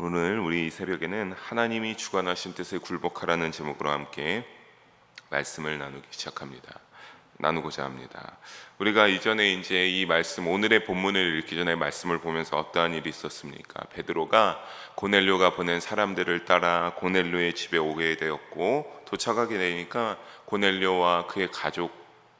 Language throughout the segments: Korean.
오늘 우리 새벽에는 하나님이 주관하신 뜻에 굴복하라는 제목으로 함께 말씀을 나누고자 합니다. 우리가 이전에 이제 이 말씀, 오늘의 본문을 읽기 전에 말씀을 보면서 어떠한 일이 있었습니까? 베드로가 고넬료가 보낸 사람들을 따라 고넬료의 집에 오게 되었고, 도착하게 되니까 고넬료와 그의 가족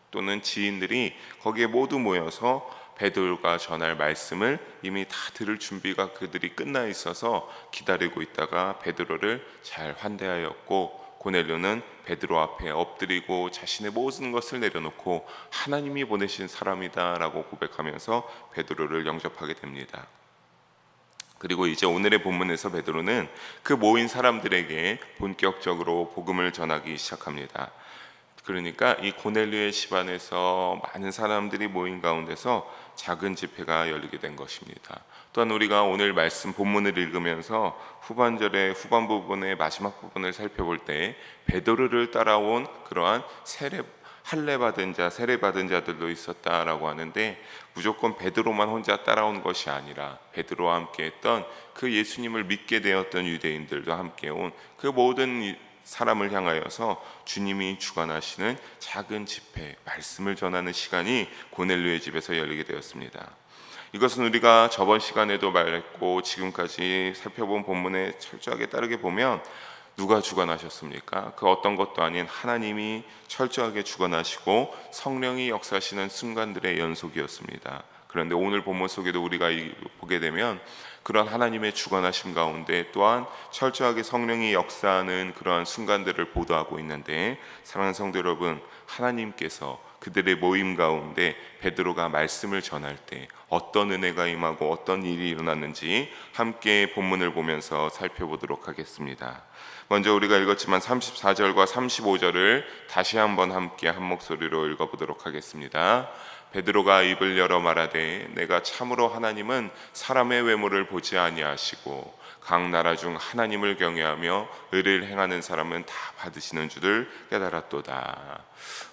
또는 지인들이 거기에 모두 모여서 베드로가 전할 말씀을 이미 다 들을 준비가 그들이 끝나 있어서 기다리고 있다가 베드로를 잘 환대하였고, 고넬료는 베드로 앞에 엎드리고 자신의 모든 것을 내려놓고 하나님이 보내신 사람이다 라고 고백하면서 베드로를 영접하게 됩니다. 그리고 이제 오늘의 본문에서 베드로는 그 모인 사람들에게 본격적으로 복음을 전하기 시작합니다. 그러니까 이 고넬료의 집안에서 많은 사람들이 모인 가운데서 작은 집회가 열리게 된 것입니다. 또한 우리가 오늘 말씀 본문을 읽으면서 후반절의 후반 부분의 마지막 부분을 살펴볼 때 베드로를 따라온 그러한 할례 받은 자, 세례 받은 자들도 있었다라고 하는데, 무조건 베드로만 혼자 따라온 것이 아니라 베드로와 함께했던 그 예수님을 믿게 되었던 유대인들도 함께 온 그 모든 사람을 향하여서 주님이 주관하시는 작은 집회, 말씀을 전하는 시간이 고넬료의 집에서 열리게 되었습니다. 이것은 우리가 저번 시간에도 말했고 지금까지 살펴본 본문에 철저하게 따르게 보면 누가 주관하셨습니까? 그 어떤 것도 아닌 하나님이 철저하게 주관하시고 성령이 역사하시는 순간들의 연속이었습니다. 그런데 오늘 본문 속에도 우리가 보게 되면 그런 하나님의 주관하심 가운데 또한 철저하게 성령이 역사하는 그러한 순간들을 보도하고 있는데, 사랑하는 성도 여러분, 하나님께서 그들의 모임 가운데 베드로가 말씀을 전할 때 어떤 은혜가 임하고 어떤 일이 일어났는지 함께 본문을 보면서 살펴보도록 하겠습니다. 먼저 우리가 읽었지만 34절과 35절을 다시 한번 함께 한 목소리로 읽어보도록 하겠습니다. 베드로가 입을 열어 말하되 내가 참으로 하나님은 사람의 외모를 보지 아니하시고 각 나라 중 하나님을 경외하며 의를 행하는 사람은 다 받으시는 줄을 깨달았도다.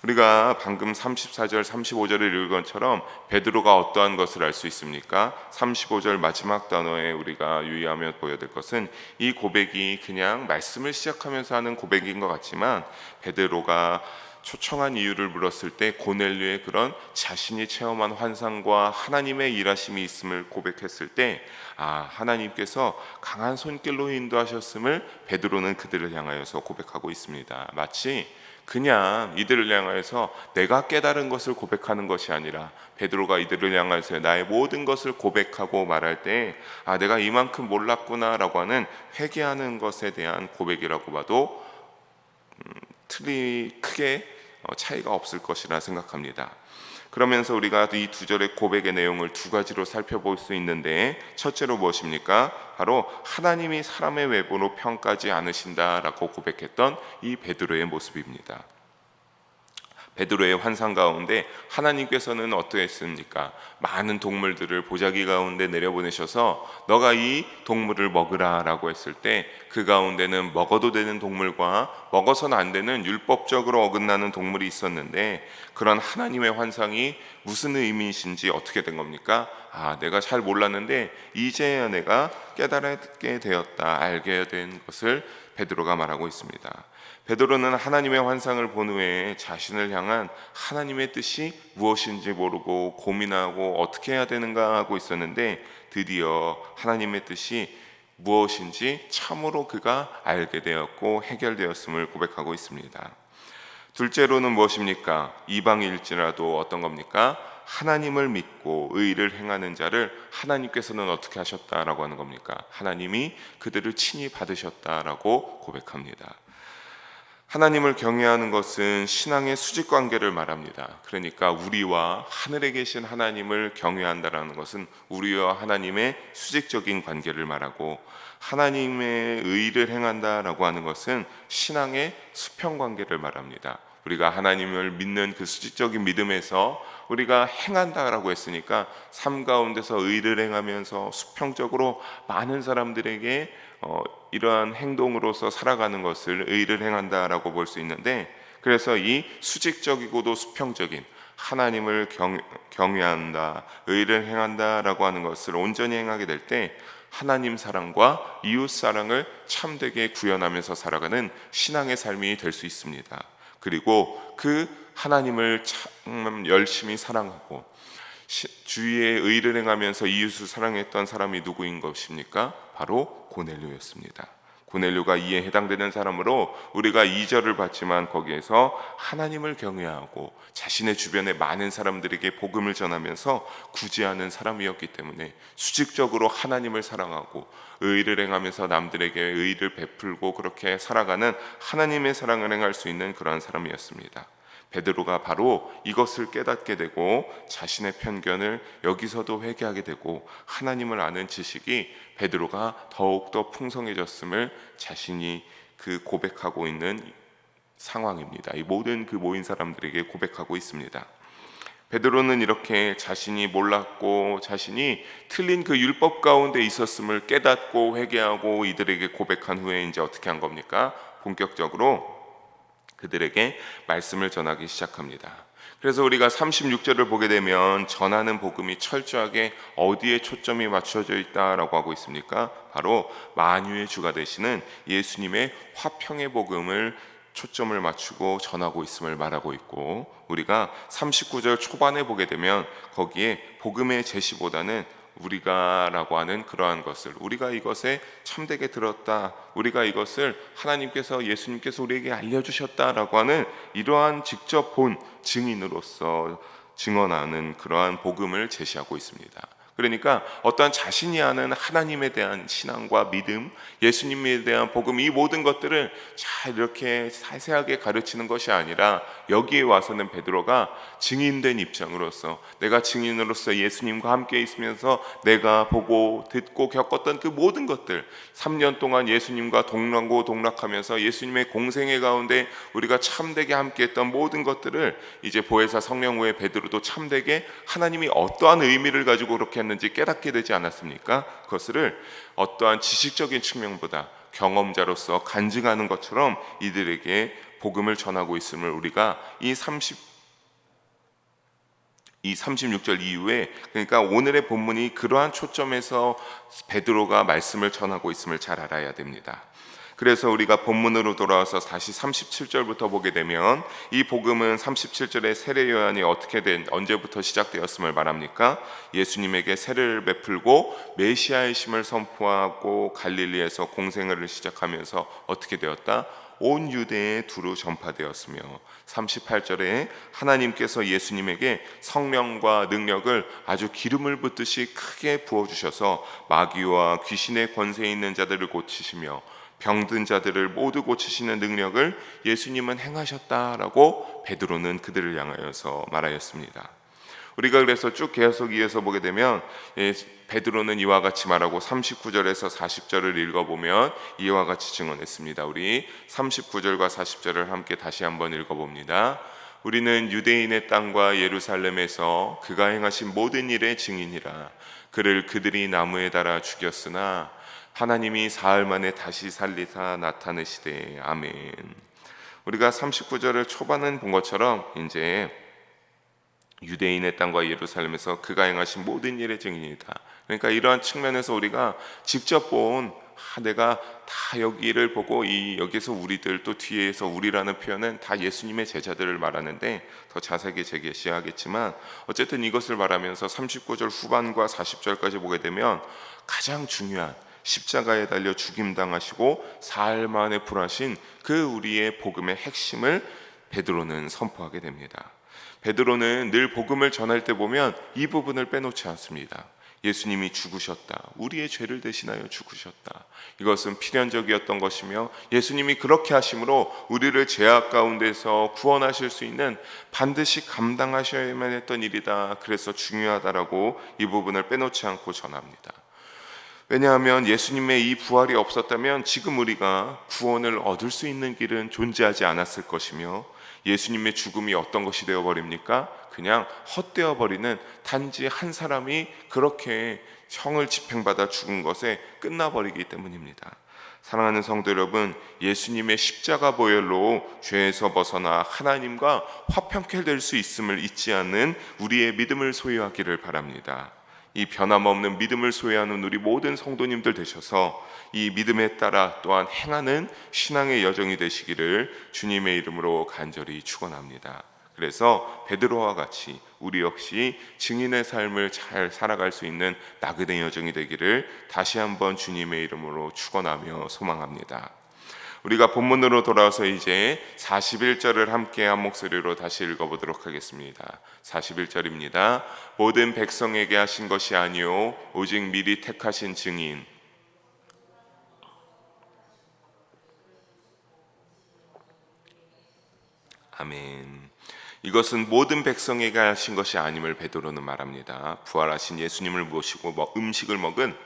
우리가 방금 34절 35절을 읽은 것처럼 베드로가 어떠한 것을 알 수 있습니까? 35절 마지막 단어에 우리가 유의하며 보여야 될 것은 이 고백이 그냥 말씀을 시작하면서 하는 고백인 것 같지만, 베드로가 초청한 이유를 물었을 때 고넬료의 그런 자신이 체험한 환상과 하나님의 일하심이 있음을 고백했을 때, 하나님께서 강한 손길로 인도하셨음을 베드로는 그들을 향하여서 고백하고 있습니다. 마치 그냥 이들을 향하여서 내가 깨달은 것을 고백하는 것이 아니라 베드로가 이들을 향하여서 나의 모든 것을 고백하고 말할 때 내가 이만큼 몰랐구나 라고 하는 회개하는 것에 대한 고백이라고 봐도 틀이 크게 차이가 없을 것이라 생각합니다. 그러면서 우리가 이 두 절의 고백의 내용을 두 가지로 살펴볼 수 있는데, 첫째로 무엇입니까? 바로 하나님이 사람의 외모로 평가하지 않으신다라고 고백했던 이 베드로의 모습입니다. 베드로의 환상 가운데 하나님께서는 어떠했습니까? 많은 동물들을 보자기 가운데 내려보내셔서 너가 이 동물을 먹으라 라고 했을 때 그 가운데는 먹어도 되는 동물과 먹어서는 안 되는 율법적으로 어긋나는 동물이 있었는데, 그런 하나님의 환상이 무슨 의미이신지 어떻게 된 겁니까? 내가 잘 몰랐는데 이제야 내가 깨달게 되었다, 알게 된 것을 베드로가 말하고 있습니다. 베드로는 하나님의 환상을 본 후에 자신을 향한 하나님의 뜻이 무엇인지 모르고 고민하고 어떻게 해야 되는가 하고 있었는데, 드디어 하나님의 뜻이 무엇인지 참으로 그가 알게 되었고 해결되었음을 고백하고 있습니다. 둘째로는 무엇입니까? 이방일지라도 어떤 겁니까? 하나님을 믿고 의를 행하는 자를 하나님께서는 어떻게 하셨다라고 하는 겁니까? 하나님이 그들을 친히 받으셨다라고 고백합니다. 하나님을 경외하는 것은 신앙의 수직 관계를 말합니다. 그러니까 우리와 하늘에 계신 하나님을 경외한다라는 것은 우리와 하나님의 수직적인 관계를 말하고, 하나님의 의를 행한다라고 하는 것은 신앙의 수평 관계를 말합니다. 우리가 하나님을 믿는 그 수직적인 믿음에서 우리가 행한다라고 했으니까 삶 가운데서 의를 행하면서 수평적으로 많은 사람들에게 이러한 행동으로서 살아가는 것을 의를 행한다라고 볼 수 있는데, 그래서 이 수직적이고도 수평적인 하나님을 경외한다, 의를 행한다라고 하는 것을 온전히 행하게 될 때 하나님 사랑과 이웃 사랑을 참되게 구현하면서 살아가는 신앙의 삶이 될 수 있습니다. 그리고 그 하나님을 참 열심히 사랑하고 주위에 의를 행하면서 이웃을 사랑했던 사람이 누구인 것입니까? 바로 고넬료였습니다. 고넬료가 이에 해당되는 사람으로 우리가 2절을 봤지만 거기에서 하나님을 경외하고 자신의 주변에 많은 사람들에게 복음을 전하면서 구제하는 사람이었기 때문에 수직적으로 하나님을 사랑하고 의를 행하면서 남들에게 의를 베풀고 그렇게 살아가는 하나님의 사랑을 행할 수 있는 그러한 사람이었습니다. 베드로가 바로 이것을 깨닫게 되고 자신의 편견을 여기서도 회개하게 되고 하나님을 아는 지식이 베드로가 더욱더 풍성해졌음을 자신이 그 고백하고 있는 상황입니다. 이 모든 그 모인 사람들에게 고백하고 있습니다. 베드로는 이렇게 자신이 몰랐고 자신이 틀린 그 율법 가운데 있었음을 깨닫고 회개하고 이들에게 고백한 후에 이제 어떻게 한 겁니까? 본격적으로 그들에게 말씀을 전하기 시작합니다. 그래서 우리가 36절을 보게 되면 전하는 복음이 철저하게 어디에 초점이 맞춰져 있다라고 하고 있습니까? 바로 만유의 주가 되시는 예수님의 화평의 복음을 초점을 맞추고 전하고 있음을 말하고 있고, 우리가 39절 초반에 보게 되면 거기에 복음의 제시보다는 우리가라고 하는 그러한 것을, 우리가 이것에 참되게 들었다, 우리가 이것을 하나님께서 예수님께서 우리에게 알려주셨다라고 하는 이러한 직접 본 증인으로서 증언하는 그러한 복음을 제시하고 있습니다. 그러니까 어떠한 자신이 아는 하나님에 대한 신앙과 믿음, 예수님에 대한 복음, 이 모든 것들을 잘 이렇게 세세하게 가르치는 것이 아니라 여기에 와서는 베드로가 증인된 입장으로서, 내가 증인으로서 예수님과 함께 있으면서 내가 보고 듣고 겪었던 그 모든 것들, 3년 동안 예수님과 동락고 동락하면서 예수님의 공생애 가운데 우리가 참되게 함께했던 모든 것들을 이제 보혜사 성령 후에 베드로도 참되게 하나님이 어떠한 의미를 가지고 그렇게 했는지 깨닫게 되지 않았습니까? 그것을 어떠한 지식적인 측면보다 경험자로서 간증하는 것처럼 이들에게 복음을 전하고 있음을 우리가 이 36절 이후에, 그러니까 오늘의 본문이 그러한 초점에서 베드로가 말씀을 전하고 있음을 잘 알아야 됩니다. 그래서 우리가 본문으로 돌아와서 다시 37절부터 보게 되면 이 복음은 37절의 세례 요한이 언제부터 시작되었음을 말합니까? 예수님에게 세례를 베풀고 메시아의 심을 선포하고 갈릴리에서 공생애를 시작하면서 어떻게 되었다? 온 유대에 두루 전파되었으며, 38절에 하나님께서 예수님에게 성령과 능력을 아주 기름을 붓듯이 크게 부어주셔서 마귀와 귀신의 권세 있는 자들을 고치시며 병든 자들을 모두 고치시는 능력을 예수님은 행하셨다라고 베드로는 그들을 향하여서 말하였습니다. 우리가 그래서 쭉 계속이어서 보게 되면 베드로는 이와 같이 말하고 39절에서 40절을 읽어보면 이와 같이 증언했습니다. 우리 39절과 40절을 함께 다시 한번 읽어봅니다. 우리는 유대인의 땅과 예루살렘에서 그가 행하신 모든 일의 증인이라. 그를 그들이 나무에 달아 죽였으나 하나님이 사흘 만에 다시 살리사 나타내시되. 아멘. 우리가 39절을 초반은 본 것처럼 이제 유대인의 땅과 예루살렘에서 그가 행하신 모든 일의 증인이다. 그러니까 이러한 측면에서 우리가 직접 본 내가 다 여기를 보고 여기서 우리들, 또 뒤에서 우리라는 표현은 다 예수님의 제자들을 말하는데 더 자세하게 재계시하겠지만 어쨌든 이것을 말하면서 39절 후반과 40절까지 보게 되면 가장 중요한 십자가에 달려 죽임당하시고 사흘 만에 부활하신 그 우리의 복음의 핵심을 베드로는 선포하게 됩니다. 베드로는 늘 복음을 전할 때 보면 이 부분을 빼놓지 않습니다. 예수님이 죽으셨다, 우리의 죄를 대신하여 죽으셨다, 이것은 필연적이었던 것이며 예수님이 그렇게 하심으로 우리를 죄악 가운데서 구원하실 수 있는 반드시 감당하셔야만 했던 일이다, 그래서 중요하다라고 이 부분을 빼놓지 않고 전합니다. 왜냐하면 예수님의 이 부활이 없었다면 지금 우리가 구원을 얻을 수 있는 길은 존재하지 않았을 것이며, 예수님의 죽음이 어떤 것이 되어버립니까? 그냥 헛되어버리는, 단지 한 사람이 그렇게 형을 집행받아 죽은 것에 끝나버리기 때문입니다. 사랑하는 성도 여러분, 예수님의 십자가 보혈로 죄에서 벗어나 하나님과 화평케 될 수 있음을 잊지 않는 우리의 믿음을 소유하기를 바랍니다. 이 변함없는 믿음을 소유하는 우리 모든 성도님들 되셔서 이 믿음에 따라 또한 행하는 신앙의 여정이 되시기를 주님의 이름으로 간절히 축원합니다. 그래서 베드로와 같이 우리 역시 증인의 삶을 잘 살아갈 수 있는 나그네 여정이 되기를 다시 한번 주님의 이름으로 축원하며 소망합니다. 우리가 본문으로 돌아와서 이제 41절을 함께 한 목소리로 다시 읽어보도록 하겠습니다. 41절입니다. 모든 백성에게 하신 것이 아니요 오직 미리 택하신 증인. 아멘. 이것은 모든 백성에게 하신 것이 아님을 베드로는 말합니다. 부활하신 예수님을 모시고 음식을 먹은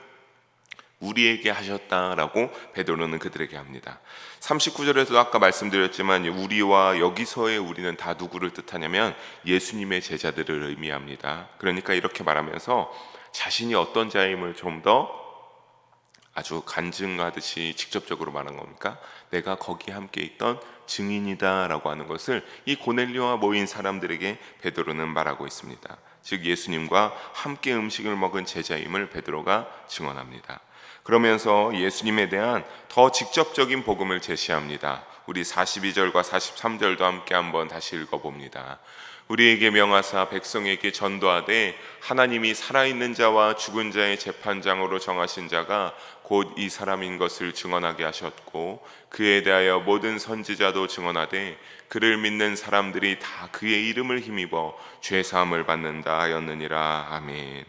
우리에게 하셨다라고 베드로는 그들에게 합니다. 39절에도 아까 말씀드렸지만 우리와 여기서의 우리는 다 누구를 뜻하냐면 예수님의 제자들을 의미합니다. 그러니까 이렇게 말하면서 자신이 어떤 자임을 좀 더 아주 간증하듯이 직접적으로 말한 겁니까? 내가 거기 함께 있던 증인이다 라고 하는 것을 이 고넬료와 모인 사람들에게 베드로는 말하고 있습니다. 즉 예수님과 함께 음식을 먹은 제자임을 베드로가 증언합니다. 그러면서 예수님에 대한 더 직접적인 복음을 제시합니다. 우리 42절과 43절도 함께 한번 다시 읽어봅니다. 우리에게 명하사 백성에게 전도하되 하나님이 살아있는 자와 죽은 자의 재판장으로 정하신 자가 곧 이 사람인 것을 증언하게 하셨고 그에 대하여 모든 선지자도 증언하되 그를 믿는 사람들이 다 그의 이름을 힘입어 죄사함을 받는다 하였느니라. 아멘.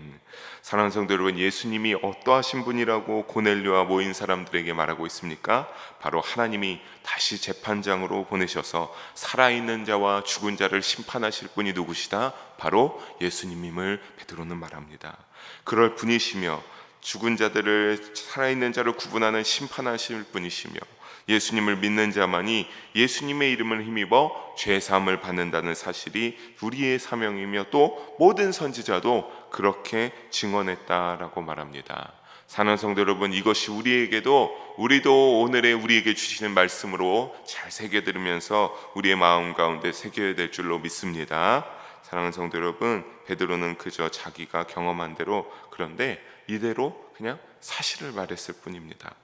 사랑하는 성도 여러분, 예수님이 어떠하신 분이라고 고넬료와 모인 사람들에게 말하고 있습니까? 바로 하나님이 다시 재판장으로 보내셔서 살아있는 자와 죽은 자를 심판하실 분이 누구시다? 바로 예수님임을 베드로는 말합니다. 그럴 분이시며 죽은 자들을 살아있는 자를 구분하는 심판하실 분이시며 예수님을 믿는 자만이 예수님의 이름을 힘입어 죄사함을 받는다는 사실이 우리의 사명이며 또 모든 선지자도 그렇게 증언했다라고 말합니다. 사는 성도 여러분, 이것이 우리도 오늘의 우리에게 주시는 말씀으로 잘 새겨들으면서 우리의 마음 가운데 새겨야 될 줄로 믿습니다. 사랑하는 성도 여러분, 베드로는 그저 자기가 경험한 대로 그런데 이대로 그냥 사실을 말했을 뿐입니다.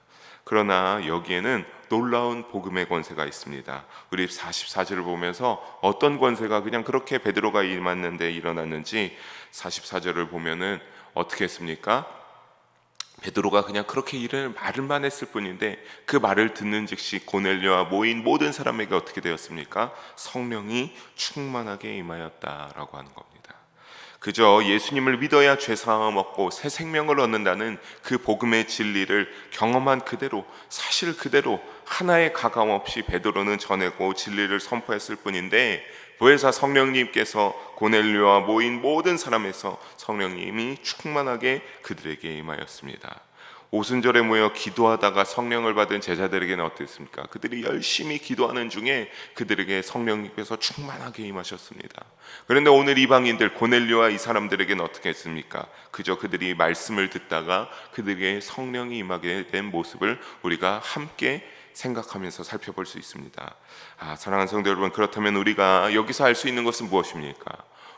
그러나 여기에는 놀라운 복음의 권세가 있습니다. 우리 44절을 보면서 어떤 권세가 그냥 그렇게 베드로가 임했는데 일어났는지 44절을 보면은 어떻게 했습니까? 베드로가 그냥 그렇게 말을만 했을 뿐인데 그 말을 듣는 즉시 고넬료와 모인 모든 사람에게 어떻게 되었습니까? 성령이 충만하게 임하였다라고 하는 겁니다. 그저 예수님을 믿어야 죄사함을 얻고 새 생명을 얻는다는 그 복음의 진리를 경험한 그대로, 사실 그대로 하나의 가감 없이 베드로는 전하고 진리를 선포했을 뿐인데 보혜사 성령님께서 고넬료와 모인 모든 사람에서 성령님이 충만하게 그들에게 임하였습니다. 오순절에 모여 기도하다가 성령을 받은 제자들에게는 어땠습니까? 그들이 열심히 기도하는 중에 그들에게 성령님께서 충만하게 임하셨습니다. 그런데 오늘 이방인들 고넬료와 이 사람들에게는 어떻게 했습니까? 그저 그들이 말씀을 듣다가 그들에게 성령이 임하게 된 모습을 우리가 함께 생각하면서 살펴볼 수 있습니다. 사랑하는 성도 여러분, 그렇다면 우리가 여기서 알 수 있는 것은 무엇입니까?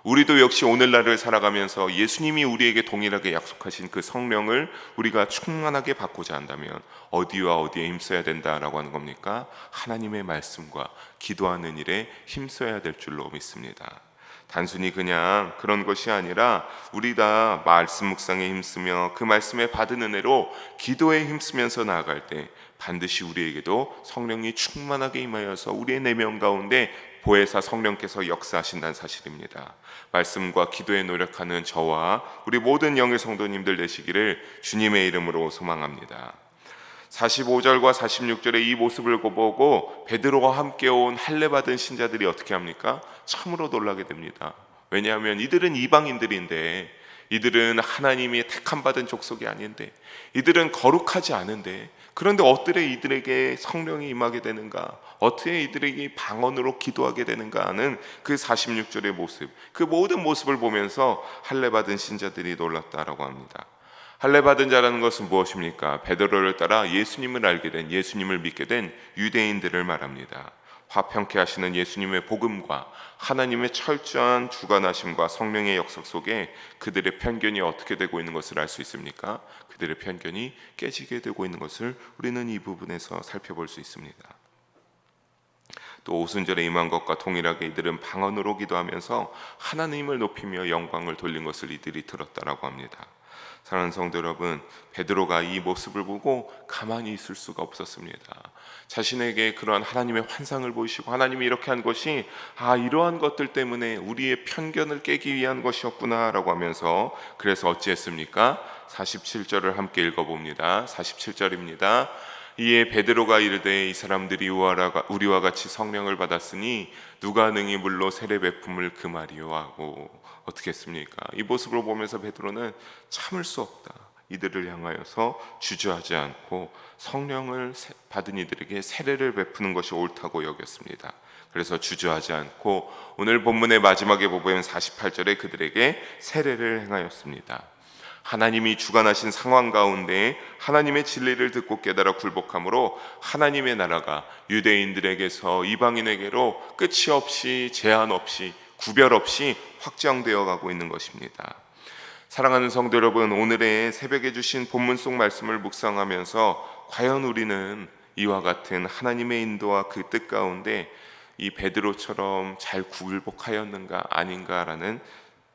우리도 역시 오늘날을 살아가면서 예수님이 우리에게 동일하게 약속하신 그 성령을 우리가 충만하게 받고자 한다면 어디와 어디에 힘써야 된다라고 하는 겁니까? 하나님의 말씀과 기도하는 일에 힘써야 될 줄로 믿습니다. 단순히 그냥 그런 것이 아니라 우리 다 말씀 묵상에 힘쓰며 그 말씀에 받은 은혜로 기도에 힘쓰면서 나아갈 때 반드시 우리에게도 성령이 충만하게 임하여서 우리의 내면 가운데 보혜사 성령께서 역사하신다는 사실입니다. 말씀과 기도에 노력하는 저와 우리 모든 영의 성도님들 되시기를 주님의 이름으로 소망합니다. 45절과 46절의 이 모습을 보고 베드로와 함께 온 할례 받은 신자들이 어떻게 합니까? 참으로 놀라게 됩니다. 왜냐하면 이들은 이방인들인데, 이들은 하나님이 택함 받은 족속이 아닌데, 이들은 거룩하지 않은데, 그런데 어떻게 이들에게 성령이 임하게 되는가? 어떻게 이들에게 방언으로 기도하게 되는가 하는 그 46절의 모습, 그 모든 모습을 보면서 할례 받은 신자들이 놀랐다라고 합니다. 할례 받은 자라는 것은 무엇입니까? 베드로를 따라 예수님을 알게 된, 예수님을 믿게 된 유대인들을 말합니다. 화평케 하시는 예수님의 복음과 하나님의 철저한 주관하심과 성령의 역사 속에 그들의 편견이 어떻게 되고 있는 것을 알 수 있습니까? 그들의 편견이 깨지게 되고 있는 것을 우리는 이 부분에서 살펴볼 수 있습니다. 또 오순절에 임한 것과 동일하게 이들은 방언으로 기도하면서 하나님을 높이며 영광을 돌린 것을 이들이 들었다라고 합니다. 사랑하는 성도 여러분, 베드로가 이 모습을 보고 가만히 있을 수가 없었습니다. 자신에게 그러한 하나님의 환상을 보이시고 하나님이 이렇게 한 것이 이러한 것들 때문에 우리의 편견을 깨기 위한 것이었구나 라고 하면서, 그래서 어찌했습니까? 47절을 함께 읽어봅니다. 47절입니다. 이에 베드로가 이르되 이 사람들이 우리와 같이 성령을 받았으니 누가 능히 물로 세례 베품을 금하리요 하고, 어떻게 했습니까? 이 모습을 보면서 베드로는 참을 수 없다, 이들을 향하여서 주저하지 않고 성령을 받은 이들에게 세례를 베푸는 것이 옳다고 여겼습니다. 그래서 주저하지 않고 오늘 본문의 마지막에 보면 48절에 그들에게 세례를 행하였습니다. 하나님이 주관하신 상황 가운데 하나님의 진리를 듣고 깨달아 굴복함으로 하나님의 나라가 유대인들에게서 이방인에게로 끝이 없이 제한 없이 구별 없이 확장되어 가고 있는 것입니다. 사랑하는 성도 여러분, 오늘의 새벽에 주신 본문 속 말씀을 묵상하면서 과연 우리는 이와 같은 하나님의 인도와 그 뜻 가운데 이 베드로처럼 잘 굴복하였는가 아닌가라는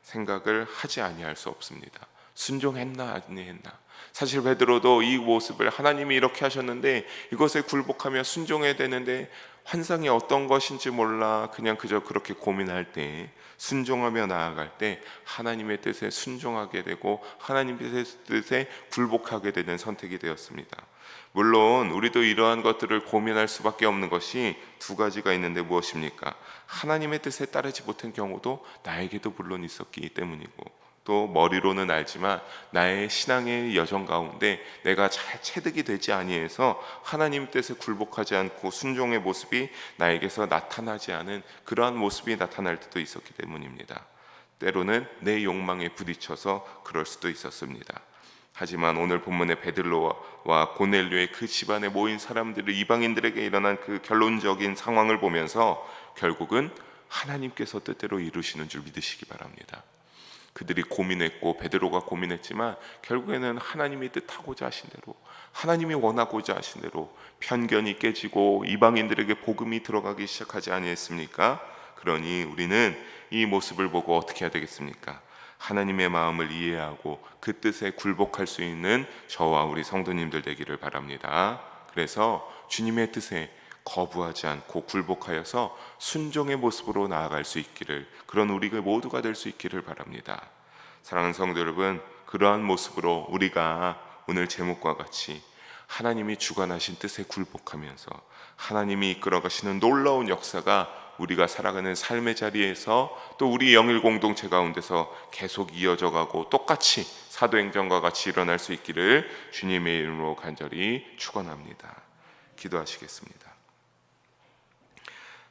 생각을 하지 아니할 수 없습니다. 순종했나 아니했나. 사실 베드로도 이 모습을 하나님이 이렇게 하셨는데 이것에 굴복하며 순종해야 되는데 환상이 어떤 것인지 몰라 그냥 그저 그렇게 고민할 때, 순종하며 나아갈 때 하나님의 뜻에 순종하게 되고 하나님의 뜻에 굴복하게 되는 선택이 되었습니다. 물론 우리도 이러한 것들을 고민할 수밖에 없는 것이 두 가지가 있는데 무엇입니까? 하나님의 뜻에 따르지 못한 경우도 나에게도 물론 있었기 때문이고, 또 머리로는 알지만 나의 신앙의 여정 가운데 내가 잘 체득이 되지 아니해서 하나님 뜻에 굴복하지 않고 순종의 모습이 나에게서 나타나지 않은 그러한 모습이 나타날 때도 있었기 때문입니다. 때로는 내 욕망에 부딪혀서 그럴 수도 있었습니다. 하지만 오늘 본문의 베드로와 고넬료의 그 집안에 모인 사람들을, 이방인들에게 일어난 그 결론적인 상황을 보면서 결국은 하나님께서 뜻대로 이루시는 줄 믿으시기 바랍니다. 그들이 고민했고 베드로가 고민했지만 결국에는 하나님이 뜻하고자 하신 대로, 하나님이 원하고자 하신 대로 편견이 깨지고 이방인들에게 복음이 들어가기 시작하지 아니했습니까? 그러니 우리는 이 모습을 보고 어떻게 해야 되겠습니까? 하나님의 마음을 이해하고 그 뜻에 굴복할 수 있는 저와 우리 성도님들 되기를 바랍니다. 그래서 주님의 뜻에 거부하지 않고 굴복하여서 순종의 모습으로 나아갈 수 있기를, 그런 우리가 모두가 될 수 있기를 바랍니다. 사랑하는 성도 여러분, 그러한 모습으로 우리가 오늘 제목과 같이 하나님이 주관하신 뜻에 굴복하면서 하나님이 이끌어 가시는 놀라운 역사가 우리가 살아가는 삶의 자리에서 또 우리 영일 공동체 가운데서 계속 이어져 가고 똑같이 사도행전과 같이 일어날 수 있기를 주님의 이름으로 간절히 축원합니다. 기도하시겠습니다.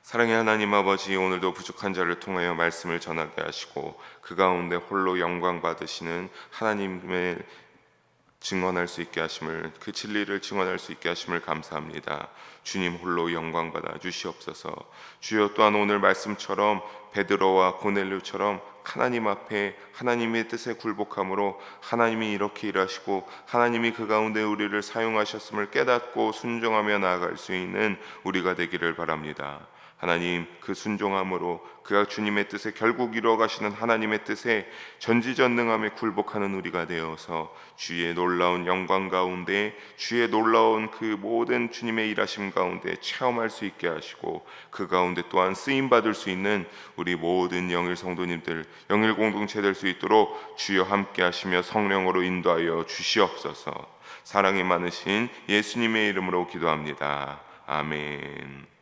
사랑의 하나님 아버지, 오늘도 부족한 자를 통하여 말씀을 전하게 하시고 그 가운데 홀로 영광 받으시는 하나님의 증언할 수 있게 하심을, 그 진리를 증언할 수 있게 하심을 감사합니다. 주님 홀로 영광 받아 주시옵소서. 주여, 또한 오늘 말씀처럼 베드로와 고넬료처럼 하나님 앞에 하나님의 뜻에 굴복함으로 하나님이 이렇게 일하시고 하나님이 그 가운데 우리를 사용하셨음을 깨닫고 순종하며 나아갈 수 있는 우리가 되기를 바랍니다. 하나님, 그 순종함으로 그가 주님의 뜻에 결국 이루어 가시는 하나님의 뜻에 전지전능함에 굴복하는 우리가 되어서 주의 놀라운 영광 가운데, 주의 놀라운 그 모든 주님의 일하심 가운데 체험할 수 있게 하시고 그 가운데 또한 쓰임 받을 수 있는 우리 모든 영일 성도님들, 영일 공동체 될 수 있도록 주여 함께 하시며 성령으로 인도하여 주시옵소서. 사랑이 많으신 예수님의 이름으로 기도합니다. 아멘.